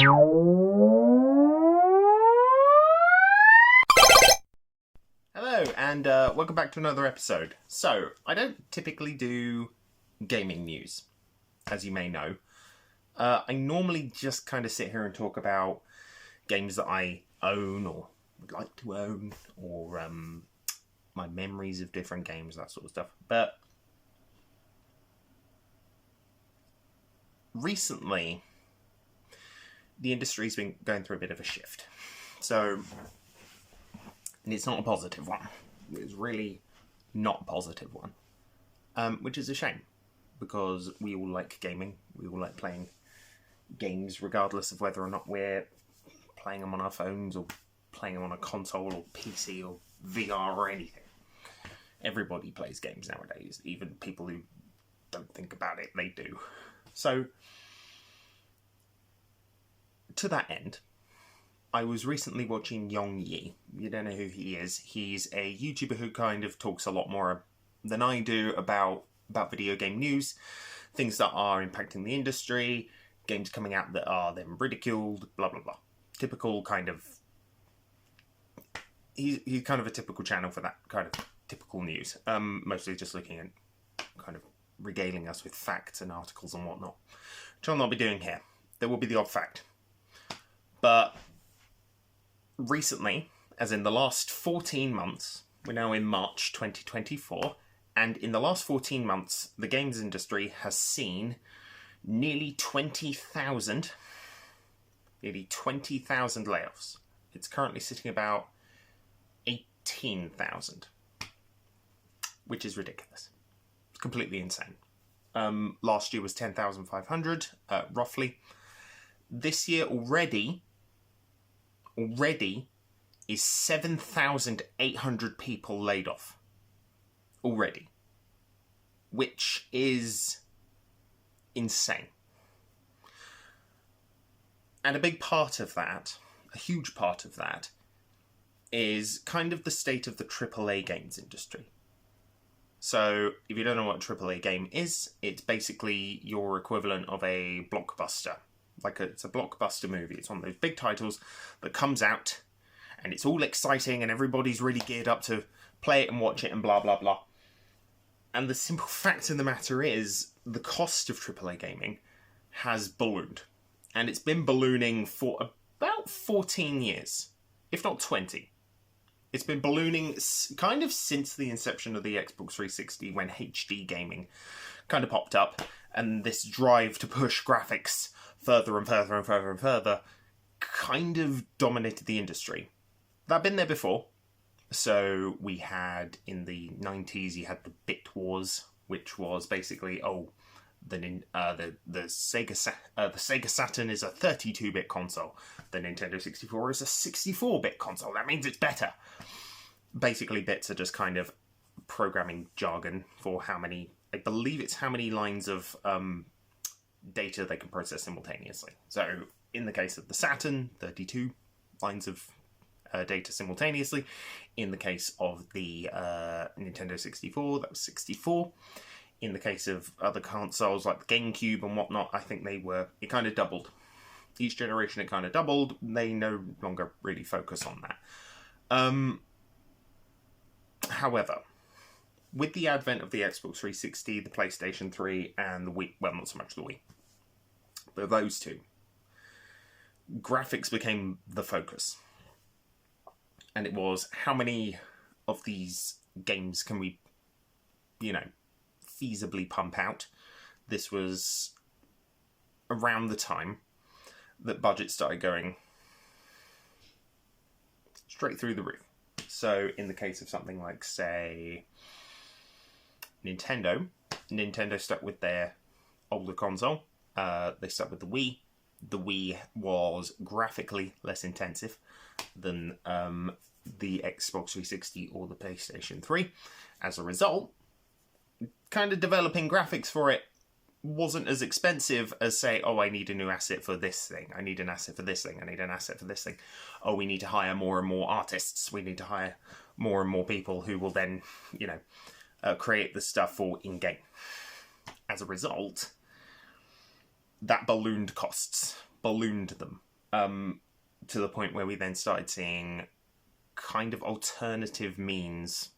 Hello, and welcome back to another episode. So, I don't typically do gaming news, as you may know. I normally just kind of sit here and talk about games that I own or would like to own, or my memories of different games, that sort of stuff. But recently, the industry's been going through a bit of a shift. So, and it's not a positive one. It's really not a positive one. Which is a shame, because we all like gaming. We all like playing games, regardless of whether or not we're playing them on our phones or playing them on a console or PC or VR or anything. Everybody plays games nowadays. Even people who don't think about it, they do. So, to that end, I was recently watching Yong Yi. You don't know who he is. He's a YouTuber who kind of talks a lot more than I do about video game news, things that are impacting the industry, games coming out that are then ridiculed, blah, blah, blah. Typical kind of... He's kind of a typical channel for that kind of typical news. Mostly just looking at kind of regaling us with facts and articles and whatnot, which I'll not be doing here. There will be the odd fact. But recently, as in the last 14 months, we're now in March 2024, and in the last 14 months, the games industry has seen nearly 20,000 layoffs. It's currently sitting about 18,000, which is ridiculous. It's completely insane. Last year was 10,500, roughly. This year already is 7,800 people laid off. Already. Which is insane. And a big part of that, a huge part of that, is kind of the state of the AAA games industry. So, if you don't know what a AAA game is, it's basically your equivalent of a blockbuster. It's a blockbuster movie. It's one of those big titles that comes out, and it's all exciting, and everybody's really geared up to play it and watch it and blah, blah, blah. And the simple fact of the matter is, the cost of AAA gaming has ballooned. And it's been ballooning for about 14 years, if not 20. It's been ballooning kind of since the inception of the Xbox 360, when HD gaming kind of popped up, and this drive to push graphics further and further and further and further kind of dominated the industry. That'd been there before. So we had, in the 90s, you had the Bit Wars, which was basically, the Sega Saturn is a 32-bit console. The Nintendo 64 is a 64-bit console. That means it's better. Basically, bits are just kind of programming jargon for how many lines of data they can process simultaneously. So, in the case of the Saturn, 32 lines of data simultaneously. In the case of the Nintendo 64, that was 64. In the case of other consoles like the GameCube and whatnot, I think it kind of doubled. Each generation it kind of doubled. They no longer really focus on that. However, with the advent of the Xbox 360, the PlayStation 3, and the Wii, well, not so much the Wii, but those two, graphics became the focus. And it was, how many of these games can we, feasibly pump out? This was around the time that budgets started going straight through the roof. So in the case of something like, say, Nintendo stuck with their older console. They stuck with the Wii. The Wii was graphically less intensive than the Xbox 360 or the PlayStation 3. As a result, kind of developing graphics for it wasn't as expensive as, say, I need a new asset for this thing. I need an asset for this thing. I need an asset for this thing. We need to hire more and more artists. We need to hire more and more people who will then, create the stuff for in-game. As a result, that ballooned costs. Ballooned them. To the point where we then started seeing kind of alternative means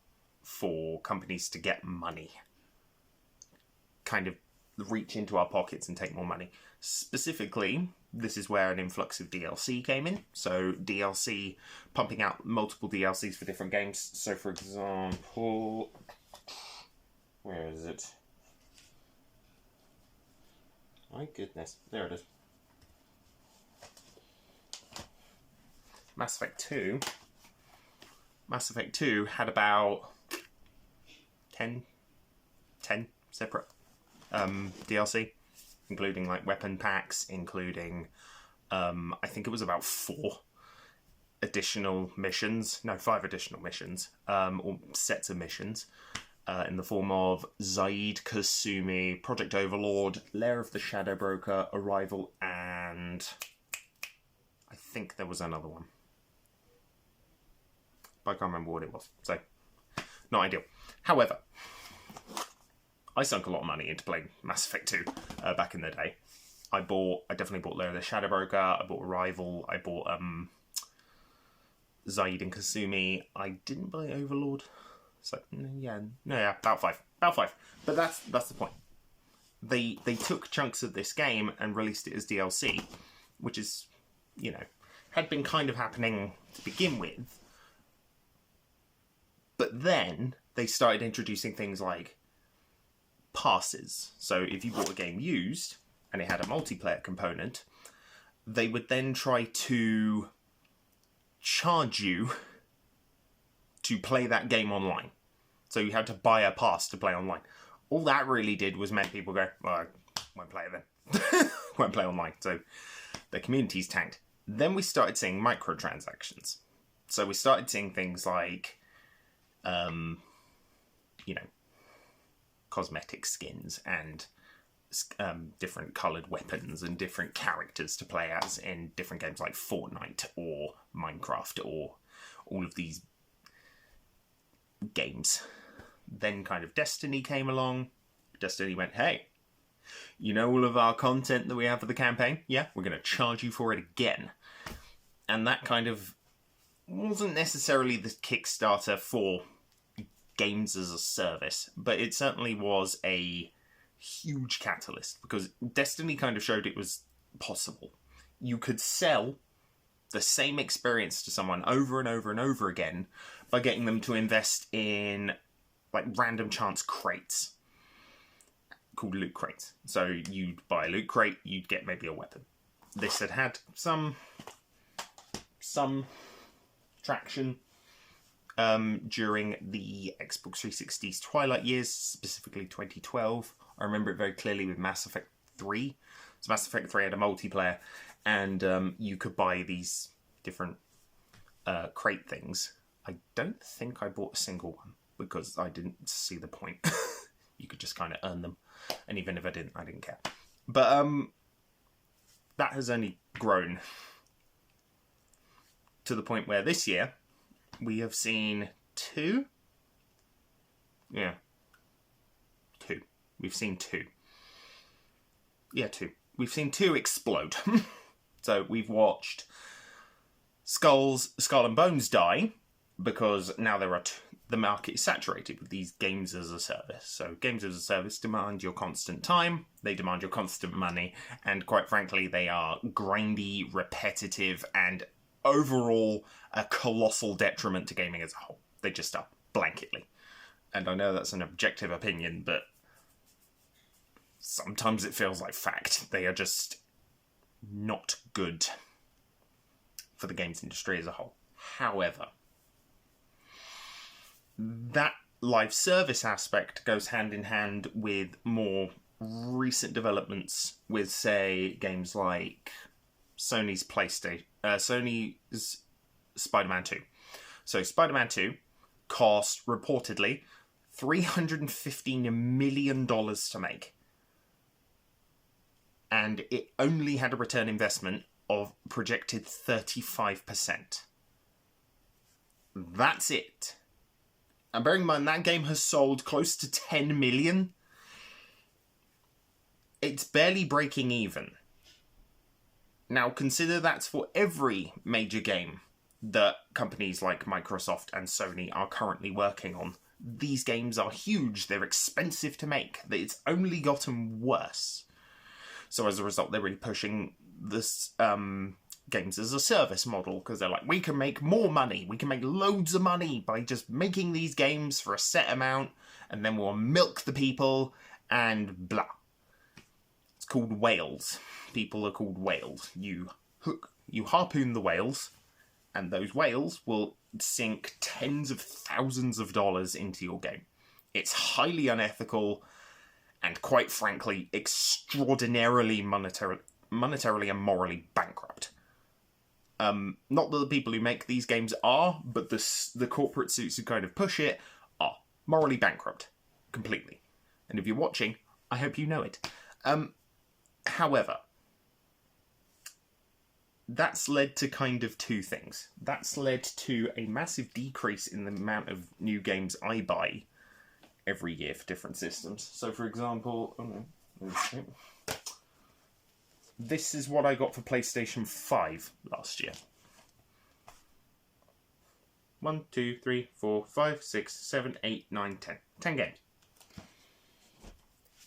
for companies to get money, kind of reach into our pockets and take more money. Specifically, this is where an influx of DLC came in. So DLC, pumping out multiple DLCs for different games. So for example, where is it? My goodness, there it is. Mass Effect 2. Mass Effect 2 had about 10 separate DLC, including like weapon packs, including I think it was about 5 additional missions, or sets of missions, in the form of Zaid, Kasumi, Project Overlord, Lair of the Shadow Broker, Arrival, and I think there was another one, but I can't remember what it was, so not ideal. However, I sunk a lot of money into playing Mass Effect 2 back in the day. I definitely bought Lair of the Shadow Broker, I bought Arrival, I bought Zaid and Kasumi. I didn't buy Overlord. So about five. But that's the point. They took chunks of this game and released it as DLC, which is, had been kind of happening to begin with. But then they started introducing things like passes. So if you bought a game used and it had a multiplayer component, they would then try to charge you to play that game online. So you had to buy a pass to play online. All that really did was make people go, well, I won't play it then. Won't play online. So the community's tanked. Then we started seeing microtransactions. So we started seeing things like, cosmetic skins and different coloured weapons and different characters to play as in different games like Fortnite or Minecraft or all of these games. Then kind of Destiny came along. Destiny went, hey, all of our content that we have for the campaign? Yeah, we're going to charge you for it again. And that kind of wasn't necessarily the Kickstarter for games as a service, but it certainly was a huge catalyst because Destiny kind of showed it was possible. You could sell the same experience to someone over and over and over again by getting them to invest in like random chance crates called loot crates. So you'd buy a loot crate, you'd get maybe a weapon. This had some traction during the Xbox 360's twilight years, specifically 2012. I remember it very clearly with Mass Effect 3. So Mass Effect 3 had a multiplayer, and you could buy these different crate things. I don't think I bought a single one because I didn't see the point. You could just kind of earn them, and even if I didn't care. But that has only grown to the point where this year we have seen 2. Yeah. 2. We've seen 2. Yeah, 2. We've seen 2 explode. So we've watched Skull and Bones die because now the market is saturated with these games as a service. So games as a service demand your constant time, they demand your constant money, and quite frankly, they are grindy, repetitive, and overall a colossal detriment to gaming as a whole. They just are, blanketly. And I know that's an objective opinion, but sometimes it feels like fact. They are just not good for the games industry as a whole. However, that live service aspect goes hand in hand with more recent developments with, say, games like Sony's Spider-Man 2. So Spider-Man 2 cost, reportedly, $315 million to make. And it only had a return investment of projected 35%. That's it. And bearing in mind, that game has sold close to 10 million. It's barely breaking even. Now, consider that's for every major game that companies like Microsoft and Sony are currently working on. These games are huge, they're expensive to make, it's only gotten worse. So as a result, they're really pushing this games as a service model, because they're like, we can make more money, we can make loads of money by just making these games for a set amount, and then we'll milk the people, and blah. It's called whales. People are called whales. You harpoon the whales, and those whales will sink tens of thousands of dollars into your game. It's highly unethical, and quite frankly, extraordinarily monetarily and morally bankrupt. Not that the people who make these games are, but the corporate suits who kind of push it are morally bankrupt. Completely. And if you're watching, I hope you know it. However, that's led to kind of two things. That's led to a massive decrease in the amount of new games I buy every year for different systems. So, for example, this is what I got for PlayStation 5 last year. 1, 2, 3, 4, 5, 6, 7, 8, 9, 10. 10 games.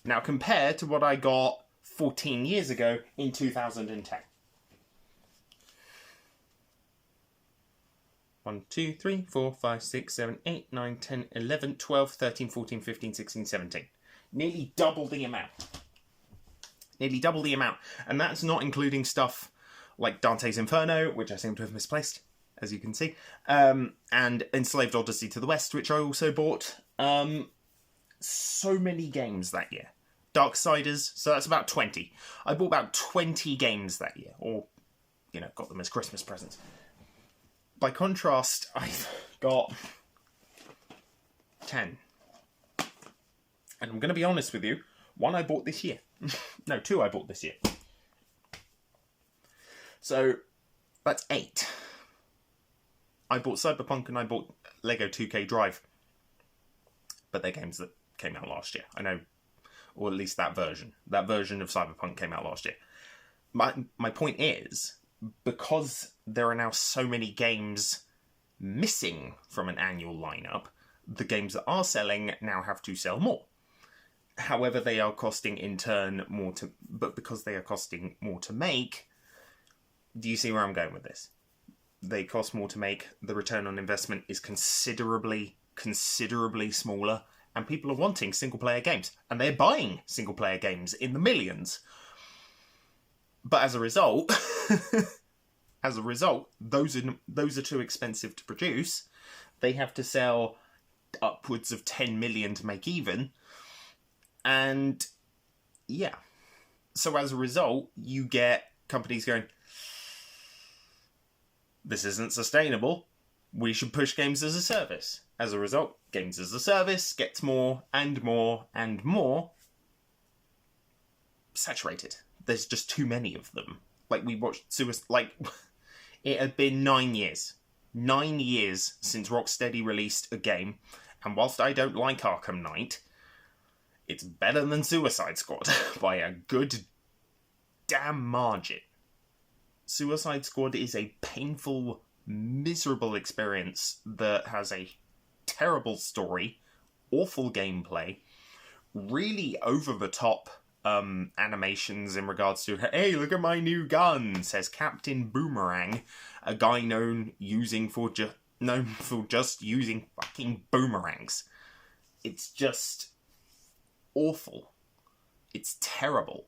Now compare to what I got 14 years ago in 2010. 1, 2, 3, 4, 5, 6, 7, 8, 9, 10, 11, 12, 13, 14, 15, 16, 17. Nearly double the amount. Nearly double the amount. And that's not including stuff like Dante's Inferno, which I seem to have misplaced, as you can see, and Enslaved Odyssey to the West, which I also bought. So many games that year. Darksiders, so that's about 20. I bought about 20 games that year, or, got them as Christmas presents. By contrast, I've got 10. And I'm going to be honest with you, one I bought this year. No, 2 I bought this year. So, that's 8. I bought Cyberpunk and I bought Lego 2K Drive. But they're games that came out last year. I know, or at least that version. That version of Cyberpunk came out last year. My point is, because there are now so many games missing from an annual lineup, the games that are selling now have to sell more. However, they are costing in turn more to... But because they are costing more to make, do you see where I'm going with this? They cost more to make, the return on investment is considerably smaller, and people are wanting single-player games, and they're buying single-player games in the millions. But as a result, those are too expensive to produce. They have to sell upwards of 10 million to make even. And yeah. So as a result, you get companies going, this isn't sustainable. We should push games as a service. As a result, games as a service gets more and more and more saturated. There's just too many of them. Like, we watched it had been 9 years. 9 years since Rocksteady released a game, and whilst I don't like Arkham Knight, it's better than Suicide Squad by a good damn margin. Suicide Squad is a painful, miserable experience that has a terrible story, awful gameplay, really over-the-top animations in regards to, hey, look at my new gun, says Captain Boomerang, a guy known for just using fucking boomerangs. It's just awful. It's terrible.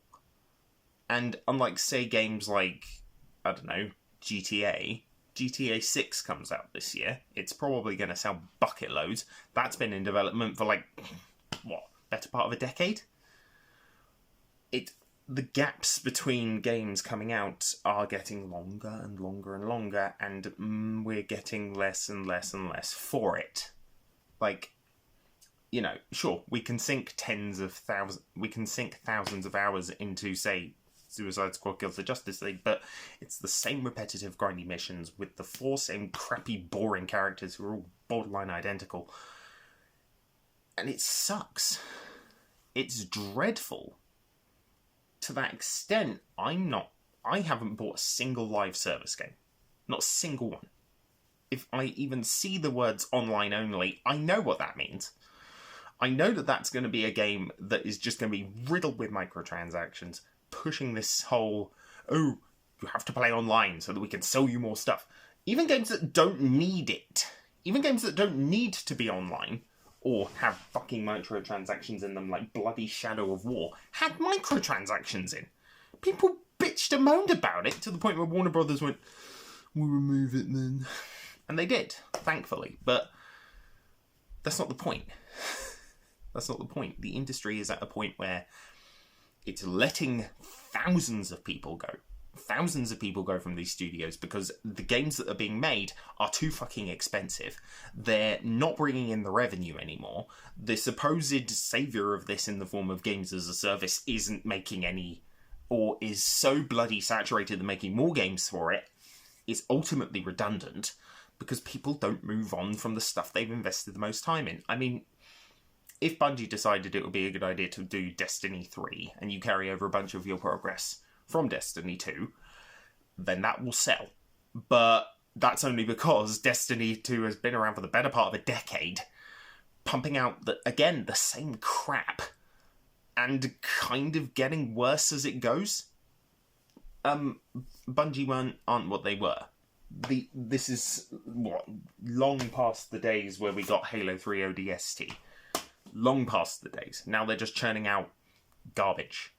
And unlike, say, games like, I don't know, GTA 6 comes out this year. It's probably going to sell bucket loads. That's been in development for, better part of a decade? The gaps between games coming out are getting longer and longer and longer, and we're getting less and less and less for it. Sure, we can sink thousands of hours into, say, Suicide Squad Kills the Justice League, but it's the same repetitive grindy missions with the 4 same crappy, boring characters who are all borderline identical. And it sucks. It's dreadful. To that extent, I'm not I haven't bought a single live service game. Not a single one. If I even see the words online only, I know what that means. I know that that's going to be a game that is just going to be riddled with microtransactions, pushing this whole, oh, you have to play online so that we can sell you more stuff. Even games that don't need it, even games that don't need to be online, or have fucking microtransactions in them like bloody Shadow of War, had microtransactions in. People bitched and moaned about it to the point where Warner Brothers went, we'll remove it then. And they did, thankfully. But that's not the point. That's not the point. The industry is at a point where it's letting thousands of people go. Thousands of people go from these studios because the games that are being made are too fucking expensive. They're not bringing in the revenue anymore. The supposed saviour of this in the form of games as a service isn't making any, or is so bloody saturated that making more games for it is ultimately redundant because people don't move on from the stuff they've invested the most time in. I mean, if Bungie decided it would be a good idea to do Destiny 3 and you carry over a bunch of your progress from Destiny 2, then that will sell. But that's only because Destiny 2 has been around for the better part of a decade, pumping out, the same crap, and kind of getting worse as it goes. Bungie aren't what they were. This is, long past the days where we got Halo 3 ODST. Long past the days. Now they're just churning out garbage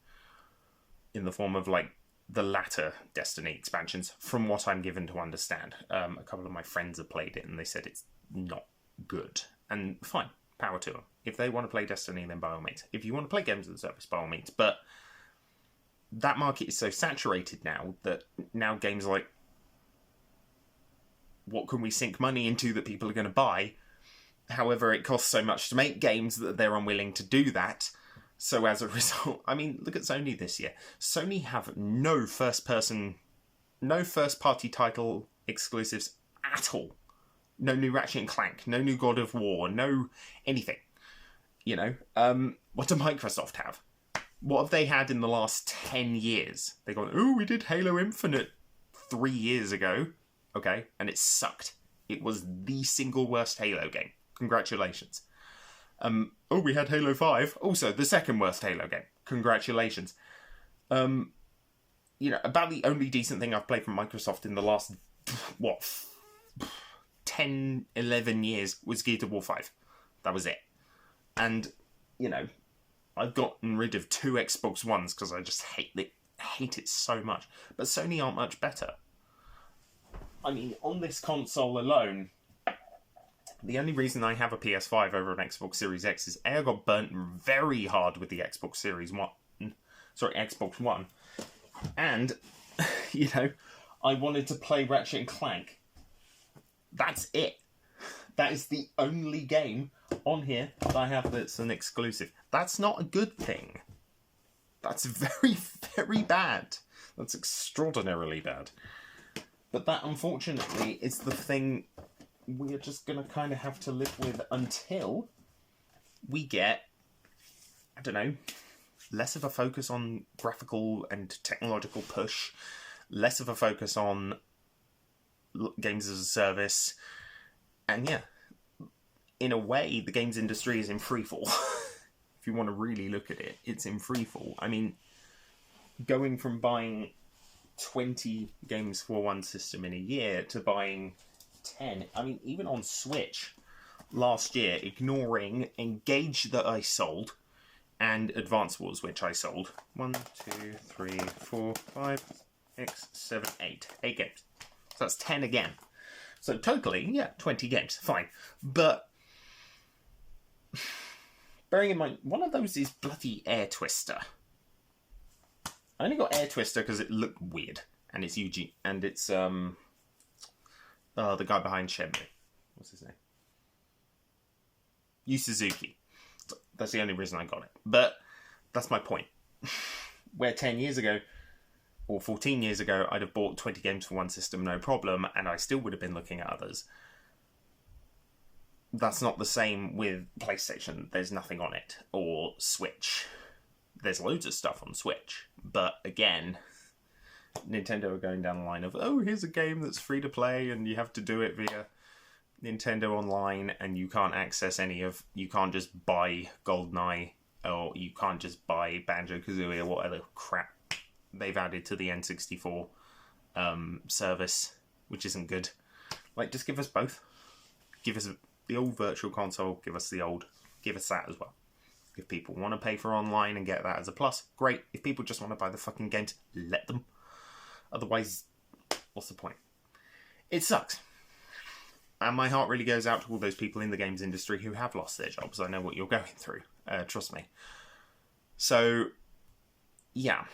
in the form of, like, the latter Destiny expansions, from what I'm given to understand. A couple of my friends have played it, and they said it's not good. And fine, power to them. If they want to play Destiny, then by all means. If you want to play games as a service, by all means. But that market is so saturated now that now games are like, what can we sink money into that people are going to buy? However, it costs so much to make games that they're unwilling to do that. So as a result, I mean, look at Sony this year. Sony have no first-party title exclusives at all. No new Ratchet and Clank, no new God of War, no anything. You know, what do Microsoft have? What have they had in the last 10 years? They gone, oh, we did Halo Infinite 3 years ago. Okay, and it sucked. It was the single worst Halo game. Congratulations. We had Halo 5. Also, the second worst Halo game. Congratulations. About the only decent thing I've played from Microsoft in the last, 10, 11 years was Gears of War 5. That was it. And, I've gotten rid of 2 Xbox Ones because I just hate it so much. But Sony aren't much better. I mean, on this console alone, the only reason I have a PS5 over an Xbox Series X is I got burnt very hard with the Xbox One. And, I wanted to play Ratchet and Clank. That's it. That is the only game on here that I have that's an exclusive. That's not a good thing. That's very, very bad. That's extraordinarily bad. But that, unfortunately, is the thing we're just going to kind of have to live with until we get, less of a focus on graphical and technological push, less of a focus on games as a service, and in a way, the games industry is in freefall. If you want to really look at it, it's in freefall. I mean, going from buying 20 games for one system in a year to buying 10. I mean, even on Switch last year, ignoring Engage that I sold and Advance Wars, which I sold. 1, 2, 3, 4, 5, 6, 7, 8. 8 games. So that's 10 again. So totally, 20 games. Fine. But bearing in mind, one of those is bloody Air Twister. I only got Air Twister because it looked weird. And it's Yuji. And it's, the guy behind Shenmue. What's his name? Yu Suzuki. That's the only reason I got it. But that's my point. Where 10 years ago, or 14 years ago, I'd have bought 20 games for one system, no problem, and I still would have been looking at others. That's not the same with PlayStation. There's nothing on it. Or Switch. There's loads of stuff on Switch. But again, Nintendo are going down the line of, oh, here's a game that's free to play and you have to do it via Nintendo Online and you can't access you can't just buy GoldenEye or you can't just buy Banjo-Kazooie or whatever crap they've added to the N64 service, which isn't good. Like, just give us both. Give us the old Virtual Console, give us that as well. If people want to pay for online and get that as a plus, great. If people just want to buy the fucking games, let them. Otherwise, what's the point? It sucks. And my heart really goes out to all those people in the games industry who have lost their jobs. I know what you're going through. Trust me. So, yeah.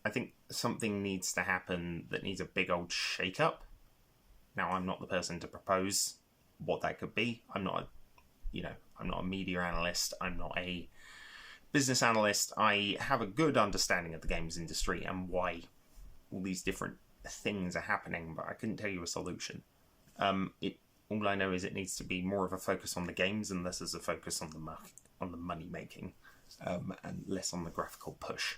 I think something needs to happen that needs a big old shake-up. Now, I'm not the person to propose what that could be. I'm not a media analyst. I'm not a business analyst. I have a good understanding of the games industry and why all these different things are happening, but I couldn't tell you a solution. All I know is it needs to be more of a focus on the games and less as a focus on the money making, and less on the graphical push.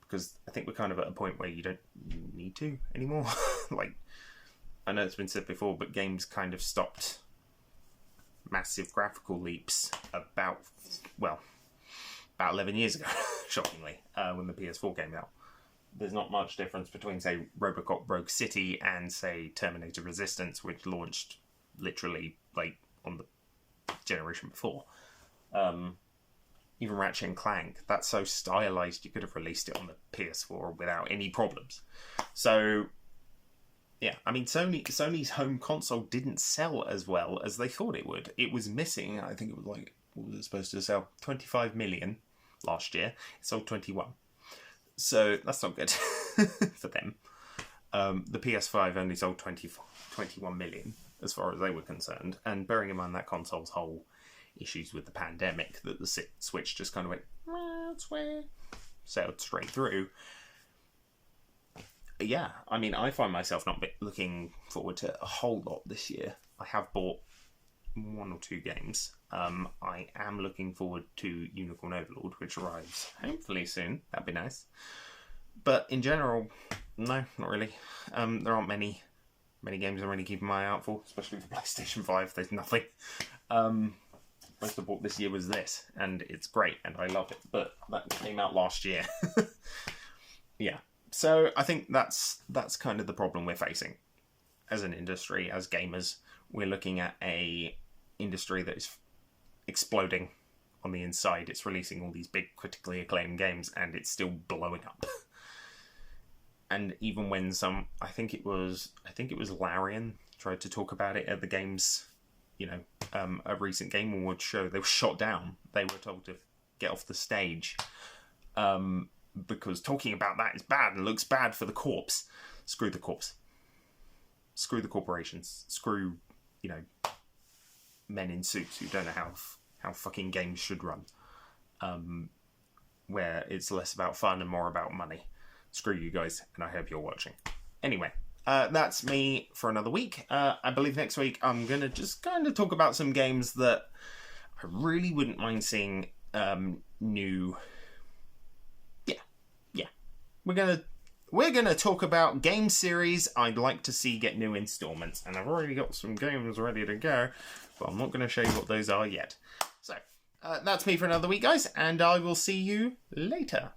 Because I think we're kind of at a point where you don't need to anymore. Like, I know it's been said before, but games kind of stopped massive graphical leaps about 11 years ago, shockingly, when the PS4 came out. There's not much difference between, say, Robocop Rogue City and, say, Terminator Resistance, which launched literally, like, on the generation before. Even Ratchet and Clank, that's so stylized you could have released it on the PS4 without any problems. So, yeah, I mean, Sony's home console didn't sell as well as they thought it would. It was missing, I think it was like, what was it supposed to sell? 25 million last year. It sold 21. So that's not good for them. The PS5 only sold 21 million as far as they were concerned. And bearing in mind that console's whole issues with the pandemic, that the Switch just kind of went, sailed straight through. Yeah, I mean, I find myself not looking forward to a whole lot this year. I have bought 1 or 2 games. I am looking forward to Unicorn Overlord, which arrives hopefully soon. That'd be nice. But in general, no, not really. There aren't many games I'm really keeping my eye out for, especially for PlayStation 5. There's nothing. Most I bought this year was this, and it's great, and I love it. But that came out last year. Yeah. So I think that's kind of the problem we're facing as an industry, as gamers. We're looking at a industry that is exploding on the inside. It's releasing all these big critically acclaimed games and it's still blowing up. And even when I think it was Larian tried to talk about it at the games, a recent Game Awards show, they were shot down. They were told to get off the stage because talking about that is bad and looks bad for the corpse. Screw the corpse. Screw the corporations. Screw, men in suits who don't know how fucking games should run. Where it's less about fun and more about money. Screw you guys, and I hope you're watching. Anyway, that's me for another week. I believe next week I'm going to just kind of talk about some games that I really wouldn't mind seeing new. Yeah. We're gonna talk about game series I'd like to see get new installments, and I've already got some games ready to go, but I'm not going to show you what those are yet. So, that's me for another week, guys, and I will see you later.